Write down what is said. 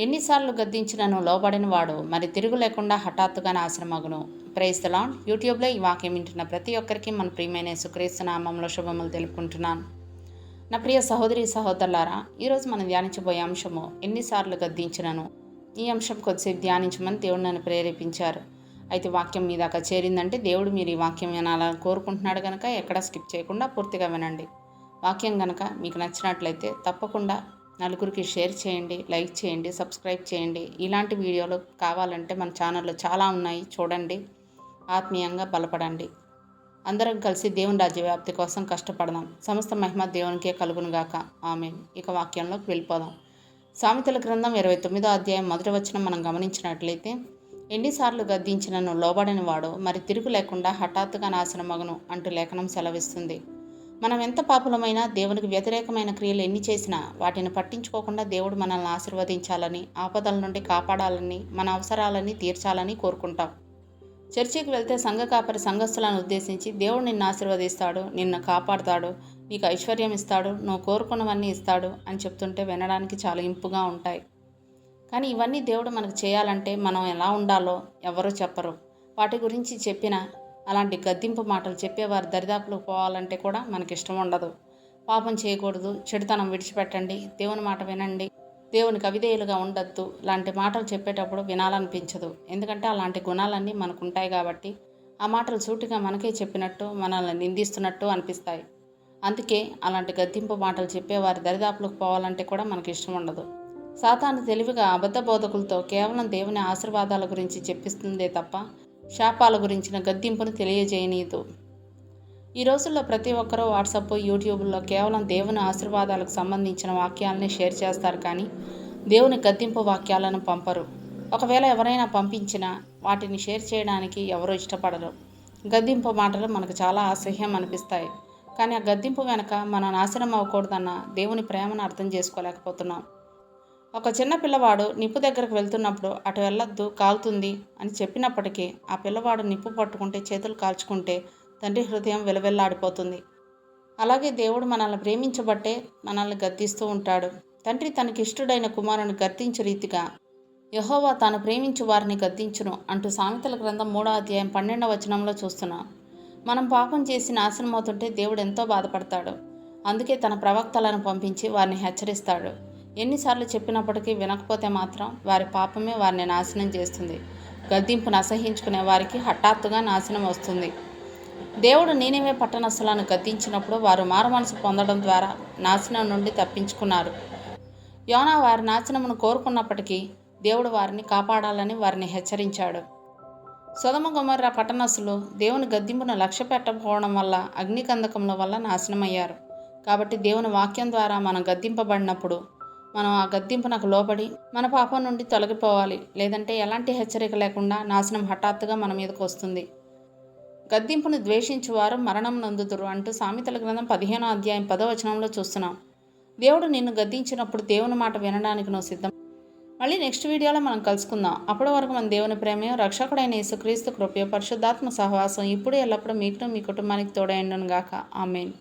ఎన్నిసార్లు గద్దించినను లోబడిన వాడు మరి తిరుగు లేకుండా హఠాత్తుగా నాశనమగును. Praise the lord. యూట్యూబ్లో ఈ వాక్యం వింటున్న ప్రతి ఒక్కరికి మన ప్రియమైన యేసుక్రీస్తు నామంలో శుభములు తెలుపుకుంటున్నాను. నా ప్రియ సహోదరి సహోదరులారా, ఈరోజు మనం ధ్యానించబోయే అంశము ఎన్నిసార్లు గద్దించినను. ఈ అంశం కొద్దిసేపు ధ్యానించమని దేవుడు నన్ను ప్రేరేపించారు. అయితే వాక్యం మీ దాకా చేరిందంటే దేవుడు మీరు ఈ వాక్యం వినాలని కోరుకుంటున్నాడు కనుక ఎక్కడా స్కిప్ చేయకుండా పూర్తిగా వినండి. వాక్యం కనుక మీకు నచ్చినట్లయితే తప్పకుండా నలుగురికి షేర్ చేయండి, లైక్ చేయండి, సబ్స్క్రైబ్ చేయండి. ఇలాంటి వీడియోలు కావాలంటే మన ఛానల్లో చాలా ఉన్నాయి, చూడండి, ఆత్మీయంగా బలపడండి. అందరం కలిసి దేవుని రాజ్య వ్యాప్తి కోసం కష్టపడదాం. సమస్త మహిమ దేవునికే కలుగునుగాక. ఆమేన్. ఇక వాక్యంలోకి వెళ్ళిపోదాం. సామెతల గ్రంథం 29వ అధ్యాయం 1వ వచనం మనం గమనించినట్లయితే, ఎన్నిసార్లు గద్దించినను లోబడని వాడు మరి తిరుగు లేకుండా హఠాత్తుగా నాశనమగును అంటూ లేఖనం సెలవిస్తుంది. మనం ఎంత పాపులమైనా, దేవునికి వ్యతిరేకమైన క్రియలు ఎన్ని చేసినా వాటిని పట్టించుకోకుండా దేవుడు మనల్ని ఆశీర్వదించాలని, ఆపదల నుండి కాపాడాలని, మన అవసరాలని తీర్చాలని కోరుకుంటాం. చర్చికి వెళ్తే సంఘ కాపరి సంఘస్థులను ఉద్దేశించి దేవుడు నిన్ను ఆశీర్వదిస్తాడు, నిన్ను కాపాడుతాడు, నీకు ఐశ్వర్యం ఇస్తాడు, నువ్వు కోరుకున్నవన్నీ ఇస్తాడు అని చెప్తుంటే వినడానికి చాలా ఇంపుగా ఉంటాయి. కానీ ఇవన్నీ దేవుడు మనకు చేయాలంటే మనం ఎలా ఉండాలో ఎవరూ చెప్పరు. వాటి గురించి చెప్పిన అలాంటి గద్దింపు మాటలు చెప్పేవారు దరిదాపులకు పోవాలంటే కూడా మనకిష్టం ఉండదు. పాపం చేయకూడదు, చెడుతనం విడిచిపెట్టండి, దేవుని మాట వినండి, దేవునికి అవిధేయులుగా ఉండొద్దు లాంటి మాటలు చెప్పేటప్పుడు వినాలనిపించదు. ఎందుకంటే అలాంటి గుణాలన్నీ మనకు ఉంటాయి కాబట్టి ఆ మాటలు సూటిగా మనకే చెప్పినట్టు, మనల్ని నిందిస్తున్నట్టు అనిపిస్తాయి. అందుకే అలాంటి గద్దింపు మాటలు చెప్పేవారి దరిదాపులకు పోవాలంటే కూడా మనకి ఇష్టం ఉండదు. సాతాను తెలివిగా అబద్ధ బోధకులతో కేవలం దేవుని ఆశీర్వాదాల గురించి చెప్పిస్తుందే తప్ప శాపాల గురించిన గద్దింపును తెలియజేయనీయదు. ఈ రోజుల్లో ప్రతి ఒక్కరూ వాట్సాప్, యూట్యూబ్లో కేవలం దేవుని ఆశీర్వాదాలకు సంబంధించిన వాక్యాలని షేర్ చేస్తారు, కానీ దేవుని గద్దింపు వాక్యాలను పంపరు. ఒకవేళ ఎవరైనా పంపించినా వాటిని షేర్ చేయడానికి ఎవరూ ఇష్టపడరు. గద్దింపు మాటలు మనకు చాలా అసహ్యం అనిపిస్తాయి, కానీ ఆ గద్దింపు వెనక మనం నాశనం అవ్వకూడదన్న దేవుని ప్రేమను అర్థం చేసుకోలేకపోతున్నాం. ఒక చిన్న పిల్లవాడు నిప్పు దగ్గరకు వెళ్తున్నప్పుడు అటు వెళ్ళొద్దు, కాలుతుంది అని చెప్పినప్పటికీ ఆ పిల్లవాడు నిప్పు పట్టుకుంటే, చేతులు కాల్చుకుంటే తండ్రి హృదయం వెలవెల్లాడిపోతుంది. అలాగే దేవుడు మనల్ని ప్రేమించబట్టే మనల్ని గద్దిస్తూ ఉంటాడు. తండ్రి తనకి ఇష్టడైన కుమారుని గద్దించే రీతిగా యెహోవా తాను ప్రేమించు వారిని గద్దించును అంటూ సామెతల గ్రంథం 3వ అధ్యాయం 12వ వచనంలో చూస్తున్నాం. మనం పాపం చేసి నాశనమవుతుంటే దేవుడు ఎంతో బాధపడతాడు. అందుకే తన ప్రవక్తలను పంపించి వారిని హెచ్చరిస్తాడు. ఎన్నిసార్లు చెప్పినప్పటికీ వినకపోతే మాత్రం వారి పాపమే వారిని నాశనం చేస్తుంది. గద్దింపును అసహించుకునే వారికి హఠాత్తుగా నాశనం వస్తుంది. దేవుడు నీనెవే పట్టణస్థులను గద్దించినప్పుడు వారు మారుమనసు పొందడం ద్వారా నాశనం నుండి తప్పించుకున్నారు. యోనా వారి నాశనమును కోరుకున్నప్పటికీ దేవుడు వారిని కాపాడాలని వారిని హెచ్చరించాడు. సొదొమ గొమొర్రా పట్టణస్థులు దేవుని గద్దింపును లక్ష్య పెట్టకపోవడం వల్ల అగ్నికందకముల వల్ల నాశనమయ్యారు. కాబట్టి దేవుని వాక్యం ద్వారా మనం గద్దింపబడినప్పుడు మనం ఆ గద్దింపునకు లోబడి మన పాపం నుండి తొలగిపోవాలి. లేదంటే ఎలాంటి హెచ్చరిక లేకుండా నాశనం హఠాత్తుగా మన మీదకు వస్తుంది. గద్దింపును ద్వేషించువారు మరణం నొందుదురు అంటూ సామెతల గ్రంథం 15వ అధ్యాయం 10వ వచనంలో చూస్తున్నాం. దేవుడు నిన్ను గద్దించినప్పుడు దేవుని మాట వినడానికి నువ్వు సిద్ధం. మళ్ళీ నెక్స్ట్ వీడియోలో మనం కలుసుకుందాం. అప్పటి వరకు మన దేవుని ప్రేమయో, రక్షకుడైన యేసుక్రీస్తు కృపయో, పరిశుద్ధాత్మ సహవాసం ఇప్పుడు ఎల్లప్పుడూ మీకు మీ కుటుంబానికి తోడైండును గాక. ఆమేన్.